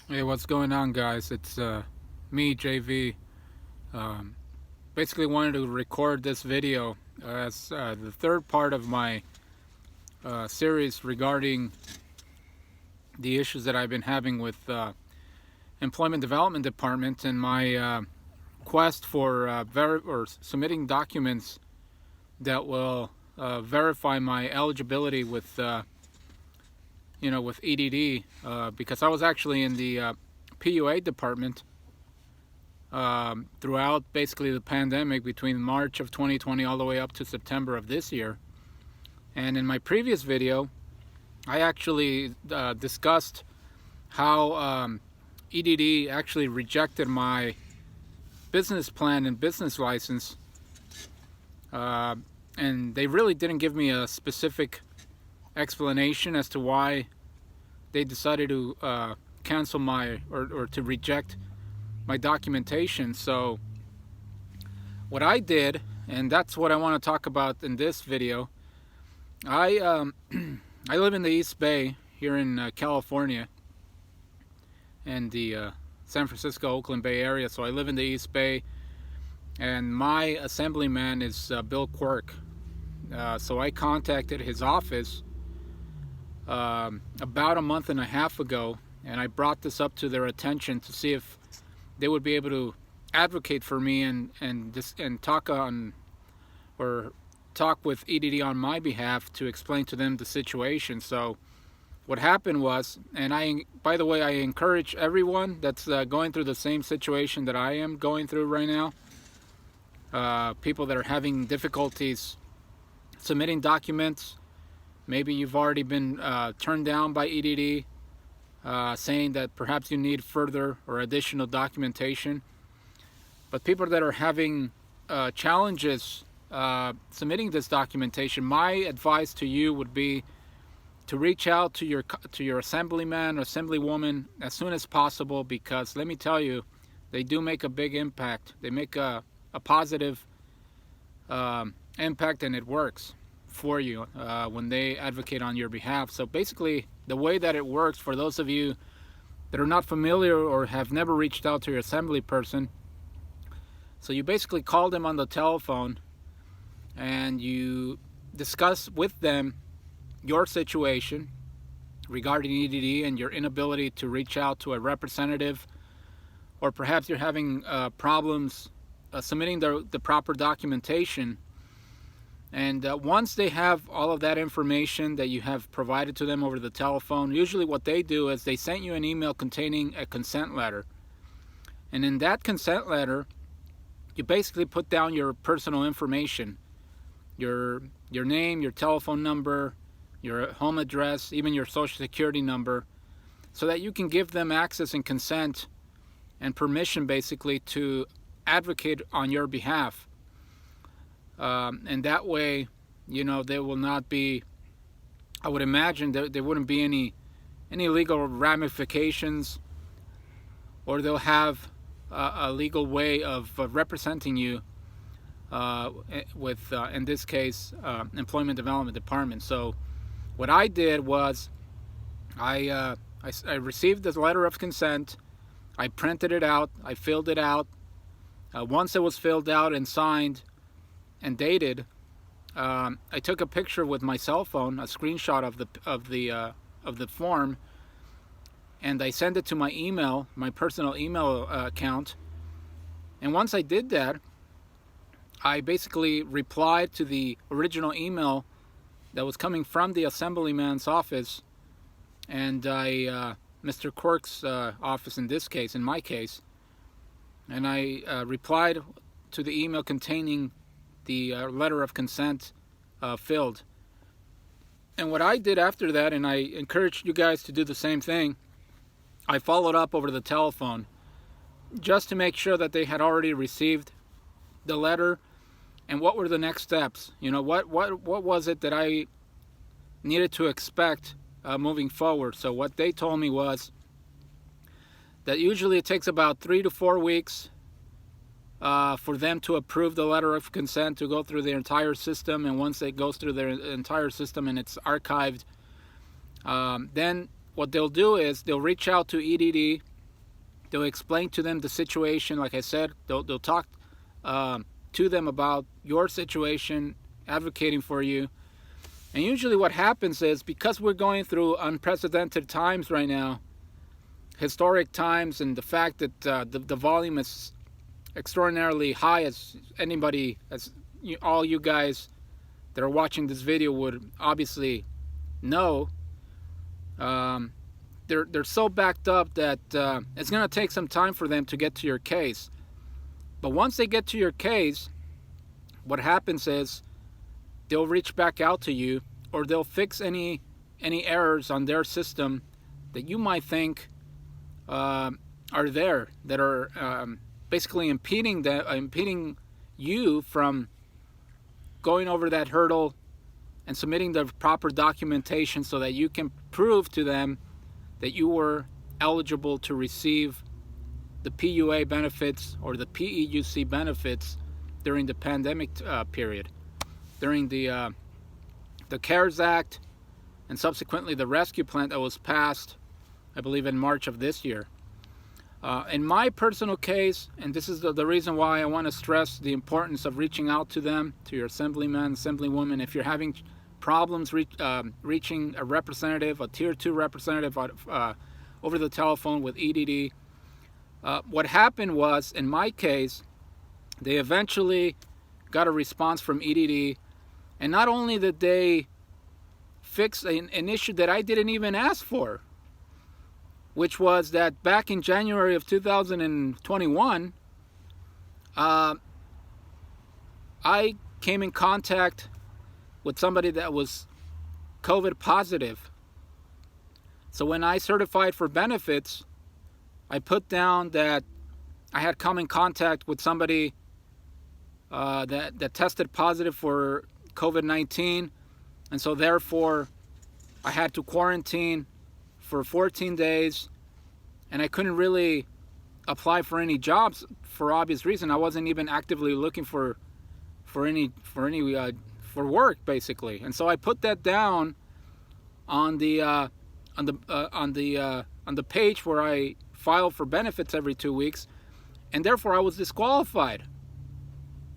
Hey, what's going on, guys? It's me, JV. Um, Basically, wanted to record this video as the third part of my series regarding the issues that I've been having with Employment Development Department and my quest for submitting documents that will verify my eligibility with with EDD, because I was actually in the PUA department throughout basically the pandemic between March of 2020 all the way up to September of this year. And in my previous video, I actually discussed how EDD actually rejected my business plan and business license, and they really didn't give me a specific explanation as to why they decided to cancel my or to reject my documentation. So what I did, and that's what I want to talk about in this video, I I live in the East Bay here in California and the San Francisco Oakland Bay area. So I live in the East Bay, and my assemblyman is Bill Quirk. So I contacted his office about a month and a half ago, and I brought this up to their attention to see if they would be able to advocate for me and talk with EDD on my behalf to explain to them the situation. So what happened was, and by the way, I encourage everyone that's going through the same situation that I am going through right now, people that are having difficulties submitting documents. Maybe you've already been turned down by EDD, saying that perhaps you need further or additional documentation. But people that are having challenges submitting this documentation, my advice to you would be to reach out to your assemblyman or assemblywoman as soon as possible, because let me tell you, they do make a big impact. They make a positive impact, and it works for you when they advocate on your behalf. So basically, the way that it works, for those of you that are not familiar or have never reached out to your assembly person, so you basically call them on the telephone and you discuss with them your situation regarding EDD and your inability to reach out to a representative, or perhaps you're having problems submitting the proper documentation. And once they have all of that information that you have provided to them over the telephone, usually what they do is they send you an email containing a consent letter. And in that consent letter, you basically put down your personal information, your name, your telephone number, your home address, even your social security number, so that you can give them access and consent and permission basically to advocate on your behalf. And that way, there will not be, I would imagine there wouldn't be any legal ramifications, or they'll have a legal way of representing you with, in this case, Employment Development Department. So what I did was I received this letter of consent. I printed it out. I filled it out. Once it was filled out and signed and dated, I took a picture with my cell phone, a screenshot of the form, and I sent it to my email, my personal email account. And once I did that, I basically replied to the original email that was coming from the assemblyman's office, and Mr. Quirk's office in this case, in my case, and I replied to the email containing the letter of consent filled. And what I did after that, and I encourage you guys to do the same thing, I followed up over the telephone just to make sure that they had already received the letter, and what were the next steps. What was it that I needed to expect moving forward. So what they told me was that usually it takes about 3 to 4 weeks for them to approve the letter of consent to go through their entire system. And once it goes through their entire system and it's archived, then what they'll do is they'll reach out to EDD They'll explain to them the situation. Like I said, they'll talk to them about your situation, advocating for you. And usually what happens is, because we're going through unprecedented times right now, historic times, and the fact that the volume is extraordinarily high, as anybody, all you guys that are watching this video would obviously know, they're so backed up that it's going to take some time for them to get to your case. But once they get to your case, what happens is they'll reach back out to you, or they'll fix any errors on their system that you might think are there, that are basically impeding you from going over that hurdle and submitting the proper documentation so that you can prove to them that you were eligible to receive the PUA benefits or the PEUC benefits during the pandemic period, during the CARES Act, and subsequently the rescue plan that was passed, I believe, in March of this year. In my personal case, and this is the reason why I want to stress the importance of reaching out to them, to your assemblyman, assemblywoman, if you're having problems reaching a representative, a tier 2 representative over the telephone with EDD. What happened was, in my case, they eventually got a response from EDD, and not only did they fix an issue that I didn't even ask for, which was that back in January of 2021, I came in contact with somebody that was COVID positive. So when I certified for benefits, I put down that I had come in contact with somebody that tested positive for COVID-19, and so therefore I had to quarantine for 14 days, and I couldn't really apply for any jobs for obvious reason. I wasn't even actively looking for work, basically. And so I put that down on the page where I file for benefits every 2 weeks, and therefore I was disqualified.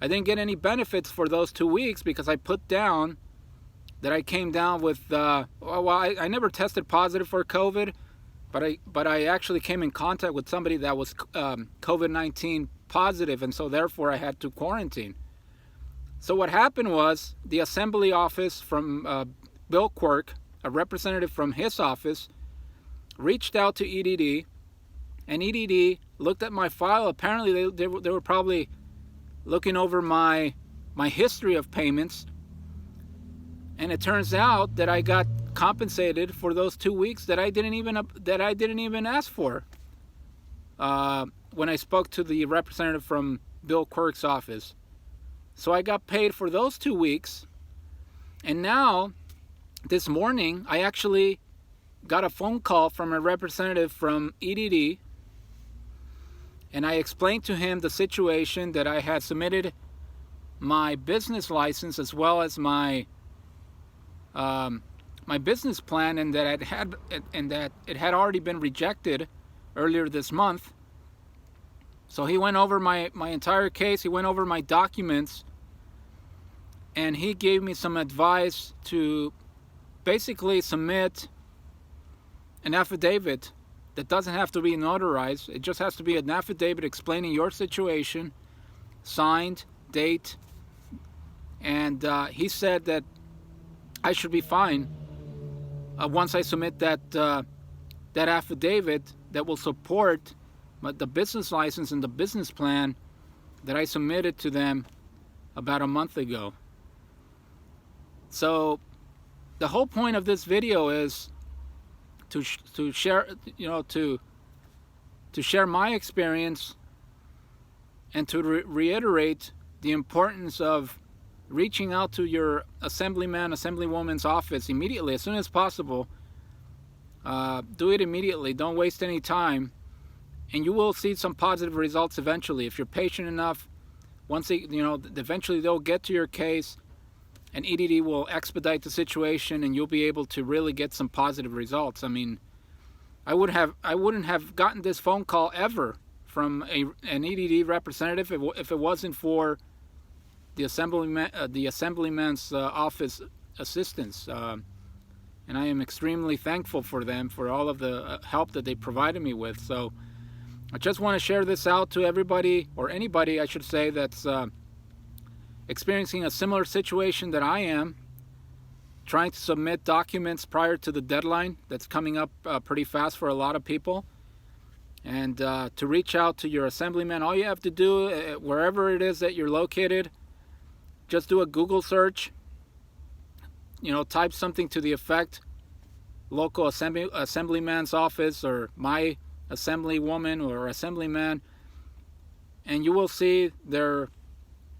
I didn't get any benefits for those 2 weeks because I put down that I came down with I never tested positive for COVID, but I actually came in contact with somebody that was COVID-19 positive, and so therefore I had to quarantine. So what happened was, the assembly office from Bill Quirk, a representative from his office, reached out to EDD, and EDD looked at my file. Apparently they were probably looking over my history of payments, and it turns out that I got compensated for those 2 weeks that I didn't even ask for. When I spoke to the representative from Bill Quirk's office, so I got paid for those 2 weeks. And now, this morning, I actually got a phone call from a representative from EDD, and I explained to him the situation, that I had submitted my business license as well as my business plan, and that it had already been rejected earlier this month. So he went over my entire case. He went over my documents, and he gave me some advice to basically submit an affidavit that doesn't have to be notarized. It just has to be an affidavit explaining your situation, signed, date, and he said that I should be fine once I submit that affidavit that will support the business license and the business plan that I submitted to them about a month ago. So the whole point of this video is to share, to share my experience, and to reiterate the importance of reaching out to your assemblyman, assemblywoman's office immediately, as soon as possible. Do it immediately. Don't waste any time, and you will see some positive results eventually if you're patient enough. Once eventually they'll get to your case, and EDD will expedite the situation, and you'll be able to really get some positive results. I mean, I wouldn't have gotten this phone call ever from an EDD representative if it wasn't for the assemblyman's office assistance. And I am extremely thankful for them for all of the help that they provided me with. So I just want to share this out to everybody, or anybody I should say, that's experiencing a similar situation that I am, trying to submit documents prior to the deadline that's coming up pretty fast for a lot of people. And to reach out to your assemblyman, all you have to do, wherever it is that you're located, just do a Google search. Type something to the effect local assemblyman's office or my assemblywoman or assemblyman, and you will see their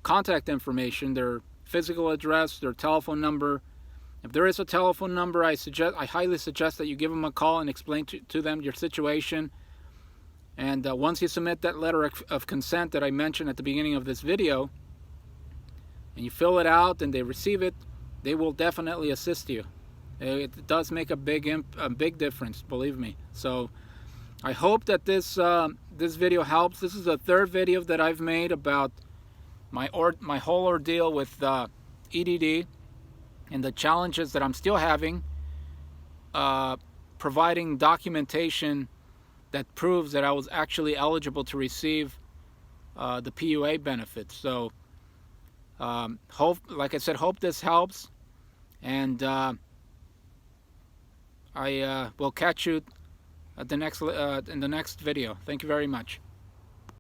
contact information, their physical address, their telephone number. If there is a telephone number, I highly suggest that you give them a call and explain to them your situation. And once you submit that letter of consent that I mentioned at the beginning of this video, and you fill it out and they receive it, they will definitely assist you. It does make a big difference, believe me. So I hope that this video helps. This is the third video that I've made about my whole ordeal with EDD and the challenges that I'm still having providing documentation that proves that I was actually eligible to receive the PUA benefits. So like I said, hope this helps, and I will catch you at in the next video. Thank you very much.